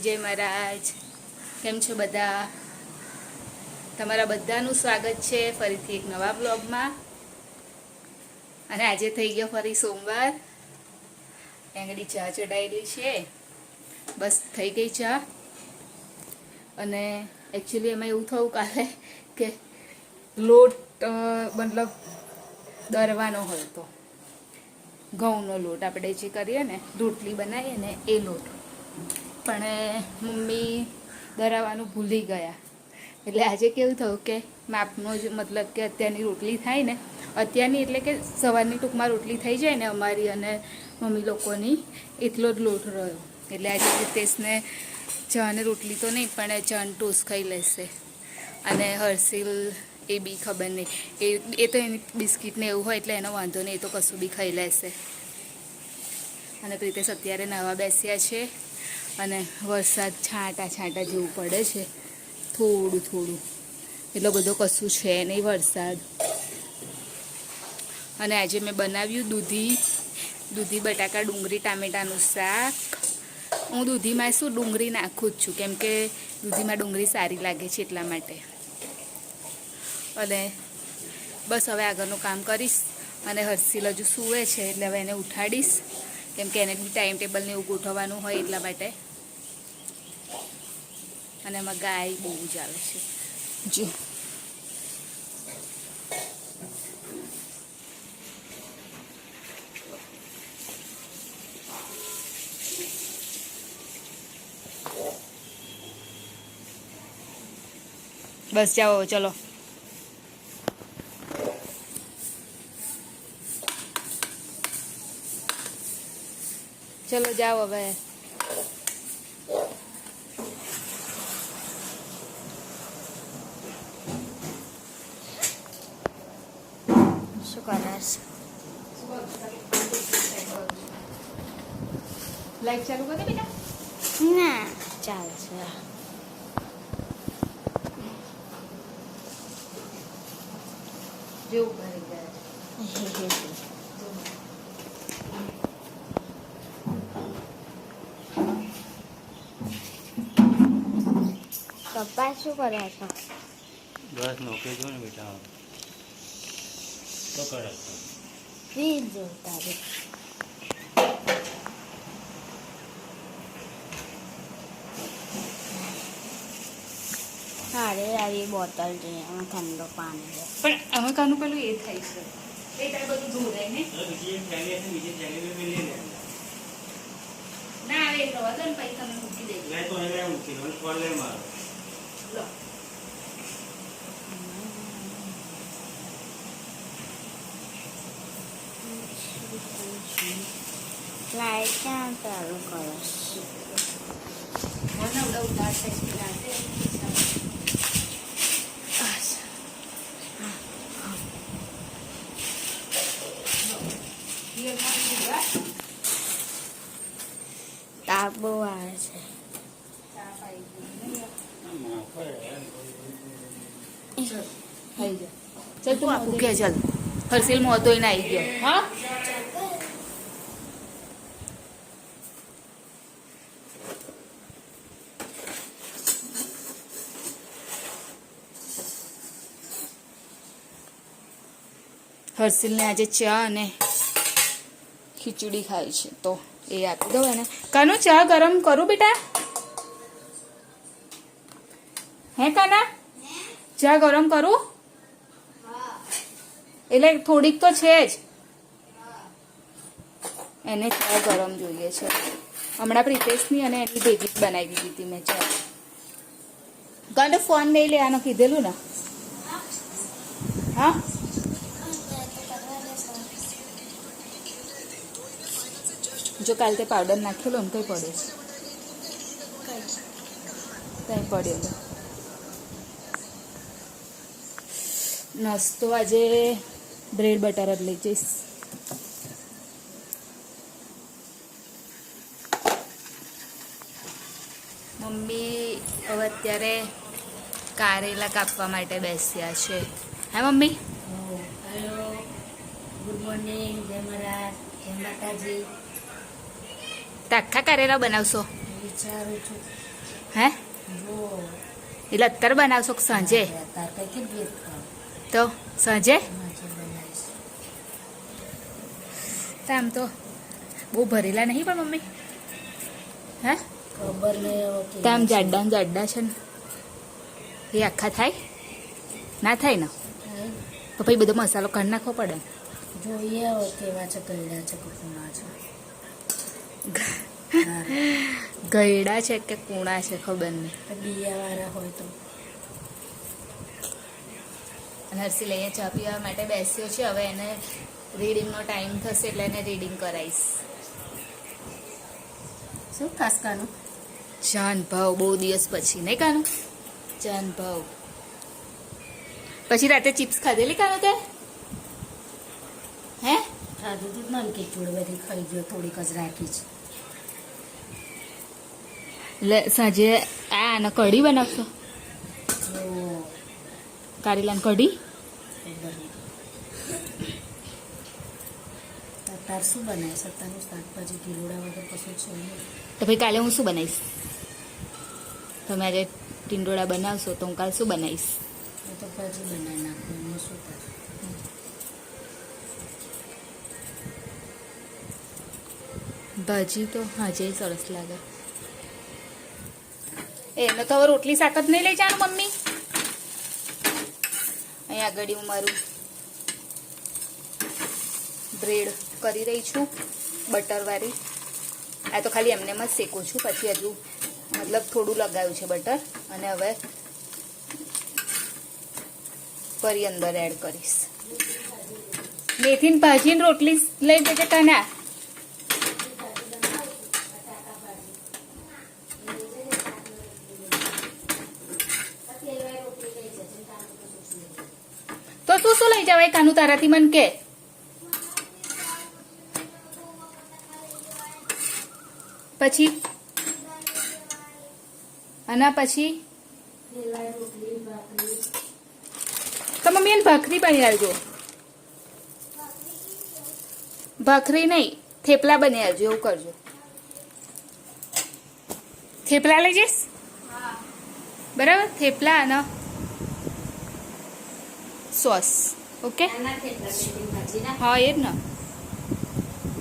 જય મહારાજ. કેમ છો બધા? તમારા બધાનું સ્વાગત છે ફરીથી એક નવા બ્લોગમાં. અને આજે થઈ ગયો ફરી સોમવાર. આંગળી ચા ચડાયેલી છે, બસ થઈ ગઈ ચા. અને એકચ્યુઅલી એમાં એવું થયું કાલે કે લોટ મતલબ દરવાનો હોય તો ઘઉંનો લોટ આપણે જે કરીએ ને રોટલી બનાવીએ ને એ લોટ, પણ મમ્મી દરાવવાનું ભૂલી ગયા. એટલે આજે કેવું થયું કે માપનો જ મતલબ કે અત્યારની રોટલી થાય ને, અત્યારની એટલે કે સવારની ટૂંકમાં રોટલી થઈ જાય ને અમારી અને મમ્મી લોકોની, એટલો જ લોટ રહ્યો. એટલે આજે રિતેશને ચા અને રોટલી તો નહીં પણ ચા અને ટોસ્ટ ખાઈ લેશે. અને હર્ષિલ એ બી ખબર નહીં, એ તો એની બિસ્કિટને એવું હોય એટલે એનો વાંધો નહીં, એ તો કશું બી ખાઈ લેશે. અને પ્રીતેશ અત્યારે નાવા બેસ્યા છે અને વરસાદ છાંટા છાંટા જેવું પડે છે, થોડું થોડું, એટલો બધો કશું છે નહીં વરસાદ. અને આજે મેં બનાવ્યું દૂધી બટાકા ડુંગળી ટામેટાનું શાક. હું દૂધીમાં શું ડુંગળી નાખું જ છું, કેમ કે દૂધીમાં ડુંગળી સારી લાગે છે એટલા માટે. અને બસ હવે આગળનું કામ કરીશ. અને હર્ષિલ હજુ સૂવે છે એટલે હવે એને ઉઠાડીશ, કેમ કે એને બી ટાઈમ ટેબલને એવું ગોઠવવાનું હોય એટલા માટે. અને એમાં ગાય બહુ જ આવે છે જો. બસ જાઓ ચલો. ચલો જાઓ હવે. શું કરસ? લાઈટ ચાલુ કરી બેટા? ના ચાલશે. જેવું કરી ગયા પપ્પા શું કરે છે? બસ નોકરી જો ને બેટા. તો કરે રીત જોતા રે. અરે યાર બોટલ છે એમાં ઠંડો પાણી છે. પણ અમે કાનું પેલું એ થાય છે એ તારે બધું ધોરાય ને બીજી એક થેલી હશે, બીજી થેલી મેં લઈ લે. ના આવે રવા દો ને પછી તમે મૂકી દેજો. લે તો એને મૂકી દો, કોલ લે મારો. લો લાઈટ ક્યાં ચાલુ કરો? મને ઉડા ઉતાર થાય છે રાતે. તાપ બહુ આવે છે. ચલ તું આપું કે ચાલ હર્ષિલ મોતો એને આવી ગયો. હા હર્ષિલને આજે ચા અને ખીચડી ખાય છે તો એ આપી દઉં એને. કાનું ચા ગરમ કરું બેટા? હે કાના ચા ગરમ કરું? એટલે થોડીક તો છે જ, એને ચા ગરમ જોઈએ છે. હમણાં પ્રિતેશની અને એની ભેગી જ બનાવી દીધી હતી મેં ચા. કાને ફોન નહીં લે આનો કીધેલું ને. હા જો કાલે તે પાવડર નાખેલો ને કઈ પડે કઈ પડેલો. નાસ્તો આજે બ્રેડ બટર જ લઈ જઈશ. મમ્મી હવે અત્યારે કારેલા કાપવા માટે બેસ્યા છે. હે મમ્મી? હેલો, ગુડ મોર્નિંગ, જય મહારાજ, જય માતાજી. આખા કારેલા બનાવશો? વિચારું છું હે જો એટલે અત્યારે બનાવશો કે સાંજે? અત્યારે કઈ ભેદ ખાવ તો સાંજે માજે બનાવીશ. તો આમ તો બહુ ભરેલા નહીં પણ મમ્મી, હે ખબર નહીં હવે તો આમ જાડા ને જાડા છે ને એ આખા થાય ના થાય ને? તો પછી બધો મસાલો કાઢી નાખવો પડે. જોઈએ હવે કેવા છે, કઈડા છે કે કુણા છે. ગયડા છે કે કૂણા છે ખબર નહીં. બિયાવાળા હોય તો અને હર્ષિલ અહીંયા ચા પીવા માટે બેસ્યો છે. હવે એને રીડિંગનો ટાઈમ થશે એટલે એને રીડિંગ કરાવીશ. શું ખાસ કાનું જાન ભાવ બહુ દિવસ પછી નહીં કાનું? જાન ભાવ પછી રાતે ચિપ્સ ખાધેલી કાનું તે? હે ખાધું તું જ ને ખીચડી બધી ખાઈ ગયો, થોડીક જ રાખી છે. એટલે સાંજે આને કઢી બનાવશો? જો કારેલાની કઢી? ખબર નહીં. અત્યારે શું બનાવીશ? અત્યારનું શાકભાજી કિલોડા વગર કશું છે નહીં. તો ભાઈ કાલે હું શું બનાવીશ? તમે આજે ટીંડોળા બનાવશો તો હું કાલે શું બનાવીશ? એ તો ભાજી બનાવી નાખું, એમાં શું થાય. ભાજી તો હાજે સરસ લાગે. એને તો હવે રોટલી શાક જ નહીં લઈ જવાનું મમ્મી. અહીંયા આગળ હું મારું બ્રેડ કરી રહી છું બટરવાળી. આ તો ખાલી એમને જ શેકું છું, પછી હજુ મતલબ થોડું લગાવ્યું છે બટર, અને હવે ફરી અંદર એડ કરીશ. મેથીની ભાજીની રોટલી લઈ જજે કાના. તો તું શું લઈ જવાય કાનું તારાથી મન કે? પછી અને પછી તો મમ્મી એને ભાખરી બની આવજો. ભાખરી નહીં, થેપલા બની આવજો, એવું કરજો. થેપલા લઈ જઈશ? બરાબર, થેપલા અને સોસ. ઓકે, હા એ જ ને.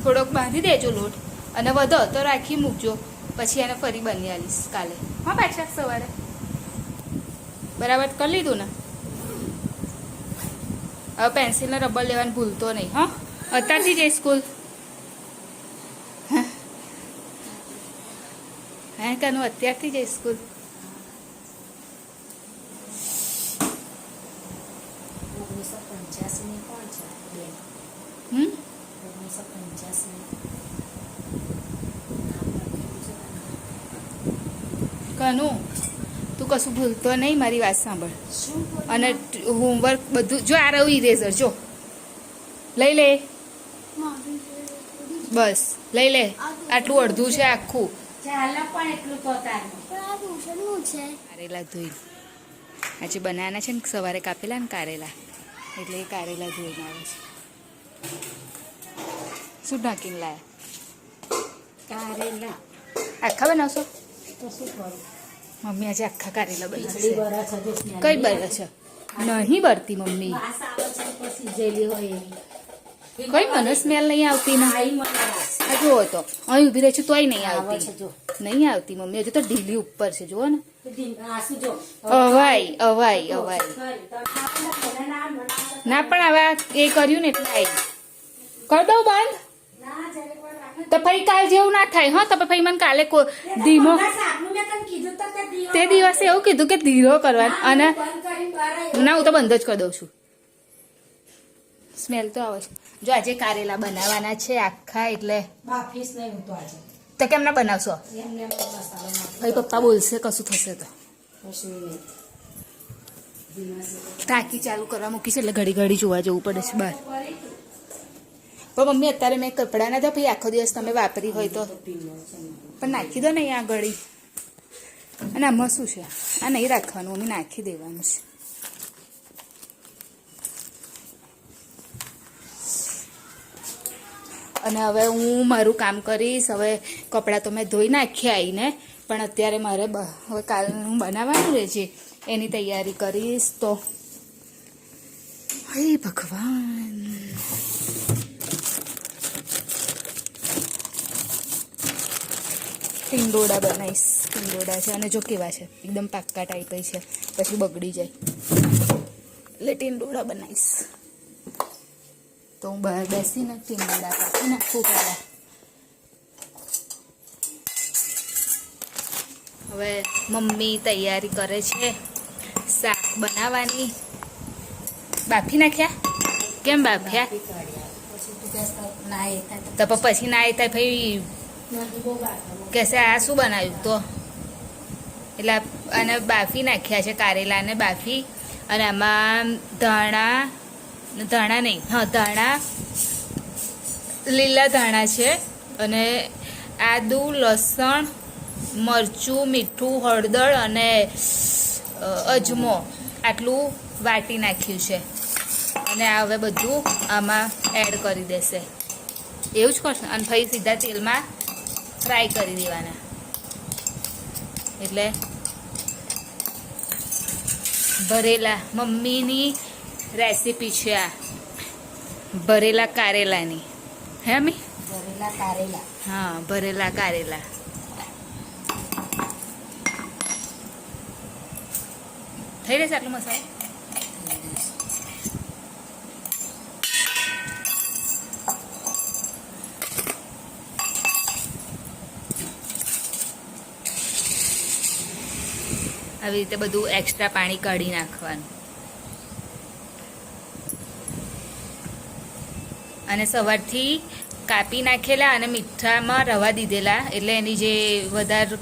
થોડોક બાંધી દેજો લોટ, અને વધો તો રાખી મૂકજો, પછી એને ફરી બની આવીશ કાલે. હા પાછા સવારે બરાબર કરી લીધું ને? હવે પેન્સિલને રબર લેવાનું ભૂલતો નહીં. હા અત્યારથી જઈ સ્કૂલ? હે કાનું અત્યારથી જઈ સ્કૂલ? હમ 1985 કાનું તું કશું ભૂલતો નહીં, મારી વાત સાંભળ. શું અને હોમવર્ક બધું જો, આ રહ્યું ઇરેઝર, જો લઈ લે. બસ લઈ લે, આટલું અડધું છે આખું. ચાલો પણ એટલું તો તારનું કારેલા ધોઈ આજે બનાવવાના છે ને, સવારે કાપેલા ને કારેલા, એટલે એ કારેલા ધોઈને આવે છે. શું ઢાંકીને લાયા? કારેલા આખા બનાવશો? તો શું કરું? મમ્મી આજે આખા કારેલા ખીચડી બનાવશે. બરા છે જો સ્મેલ કઈ બરે છે? નહીં બરતી મમ્મી, વાસ આવે છે પછી જેલી હોય એવી. કઈ મને સ્મેલ નહીં આવતી ને. આઈ મને વાસ આ જુઓ તો અહીં ઊભી રહી છું તોય નહીં આવે છે આવતી. જો. નહીં આવતી મમ્મી, હજુ તો ઢીલી ઉપર છે, જુઓ ને. આ શું જો અવાય અવાય અવાય. ના પણ હવે આ એ કર્યું ને એટલે આવી. કર દઉં બંધ? તો પછી કાલ જેવું ના થાય. હા તો પછી મને કાલે ધીમો, તે દિવસે એવું કીધું કે ધીરો કરવાનો, અને ના હું તો બંધ જ કરી દઉં છું. સ્મેલ તો આવે છે. જો આજે કારેલા બનાવવાના છે આખા, એટલે બાફીશ નહીં હું તો આજે તો કેમ ના બનાવશો? એમને મસાલો નાખી ભાઈ પપ્પા બોલશે કશું થશે તો. કશું નહીં. ટાંકી ચાલુ કરવા મૂકી છે એટલે ઘડી ઘડી જોવા જવું પડે છે બહાર. પણ મમ્મી અત્યારે મેં કપડાં ના તો પછી આખો દિવસ તમે વાપરી હોય તો પણ નાખી દો ને અહીંયા ગળી. અને આમાં શું છે? આ નહીં રાખવાનું મમ્મી, નાખી દેવાનું છે. અને હવે હું મારું કામ કરીશ. હવે કપડાં તો મેં ધોઈ નાખ્યા આવીને, પણ અત્યારે મારે હવે કાલનું બનાવવાનું રહે છે એની તૈયારી કરીશ. તો હે ભગવાન, ટીંડોળા બનાવીશ. ટીંડોળા છે અને જો કેવા છે, એકદમ પાક્કા ટાઈપ છે, પછી બગડી જાય એટલે ટીંડોળા બનાવીશ. તો હું બહાર બેસીને ટીંડોળા કાપી નાખું પહેલાં. હવે મમ્મી તૈયારી કરે છે શાક બનાવવાની. બાફી નાખ્યા? કેમ બાફ્યા? તો પછી ના થાય ભાઈ કહેશે આ શું બનાવ્યું? તો એટલે અને બાફી નાખ્યા છે કારેલાને બાફી, અને આમાં ધાણા લીલા ધાણા છે, અને આદુ, લસણ, મરચું, મીઠું, હળદર અને અજમો આટલું વાટી નાખ્યું છે. અને આ હવે બધું આમાં એડ કરી દેશે. એવું જ કરશે. અને પછી સીધા તેલમાં ફ્રાય કરી દેવાના. એટલે ભરેલા મમ્મીની રેસીપી છે આ, ભરેલા કારેલાની. હે મી? ભરેલા કારેલા. હા, ભરેલા કારેલા. થઈ રહેશે આટલો મસાલો? આવી રીતે બધું એક્સ્ટ્રા પાણી કાઢી નાખવાનું. અને સવારથી કાપી નાખેલા અને મીઠામાં રવા દીધેલા, એટલે એની જે વધારે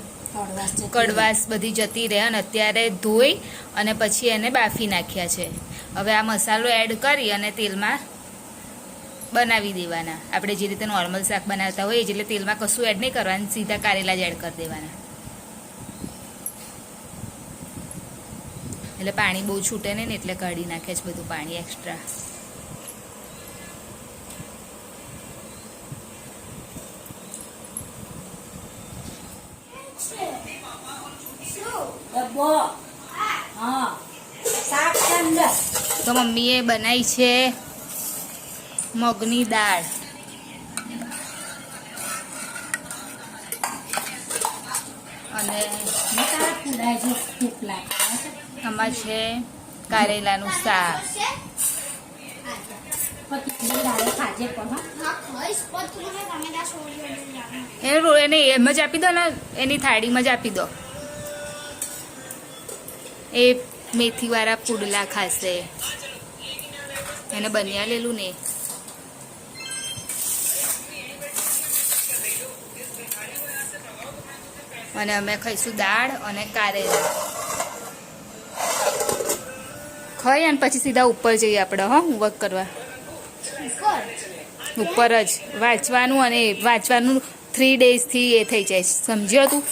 કડવાશ બધી જતી રહે. અને અત્યારે ધોઈ અને પછી એને બાફી નાખ્યા છે. હવે આ મસાલો એડ કરી અને તેલમાં બનાવી દેવાના. આપણે જે રીતે નોર્મલ શાક બનાવતા હોઈએ એટલે તેલમાં કશું એડ નહીં કરવાનું, સીધા કારેલા જ એડ કરી દેવાના. એટલે પાણી બહુ છૂટે નહીં ને એટલે કાઢી નાખે છે બધું પાણી એક્સ્ટ્રા. તો મમ્મીએ બનાવી છે મગની દાળ, અને આમાં છે કારેલાનું શાક. એને એમ જ આપી દો ને, એની થાળીમાં જ આપી દો. એ મેથીવાળા પુડલા ખાશે, એને બન્યા લેલું ને. અને અમે ખાઈશું દાળ અને કારેલા. ખાઈ અને પછી સીધા ઉપર જઈએ આપણે. હોમવર્ક કરવા ઉપર જ વાંચવાનું, અને વાંચવાનું 3 daysથી એ થઈ જાય. સમજ્યો તું?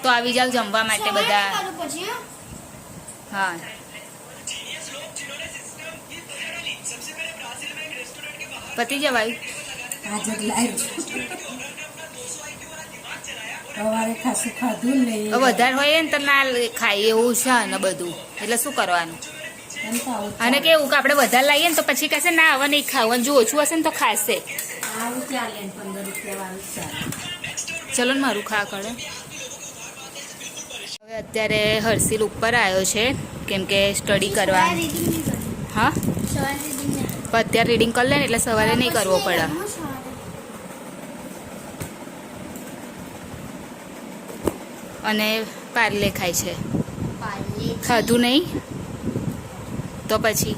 તો આવી જાવ જમવા માટે બધા. હા, પતી જવાયું. વધારે હોય ને તો ના ખાય એવું છે ને બધું, એટલે શું કરવાનું? અને કેવું કે આપણે વધારે લાવીએ ને તો પછી કહેશે ના હવે નહીં ખાવું, જો ઓછું હશે ને તો ખાશે. ચલો ને મારું ખા કરે. હવે અત્યારે હર્ષિલ ઉપર આવ્યો છે કેમ કે સ્ટડી કરવા. હા, અત્યારે રીડિંગ કરી લે ને એટલે સવારે નહીં કરવો પડે. અને પાર્લે ખાય છે. ખાધું નહીં તો પછી.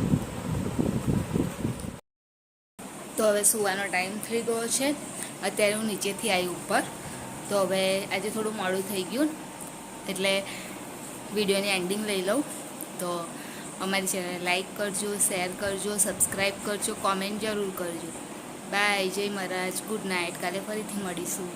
તો હવે સુવાનો ટાઈમ થઈ ગયો છે. અત્યારે હું નીચેથી આવી ઉપર. તો હવે આજે થોડું મોડું થઈ ગયું એટલે વિડીયોની એન્ડિંગ લઈ લઉં. તો અમારી ચેનલ લાઈક કરજો, શેર કરજો, સબસ્ક્રાઈબ કરજો, કોમેન્ટ જરૂર કરજો. બાય, જય મહારાજ, ગુડ નાઇટ. કાલે ફરીથી મળીશું.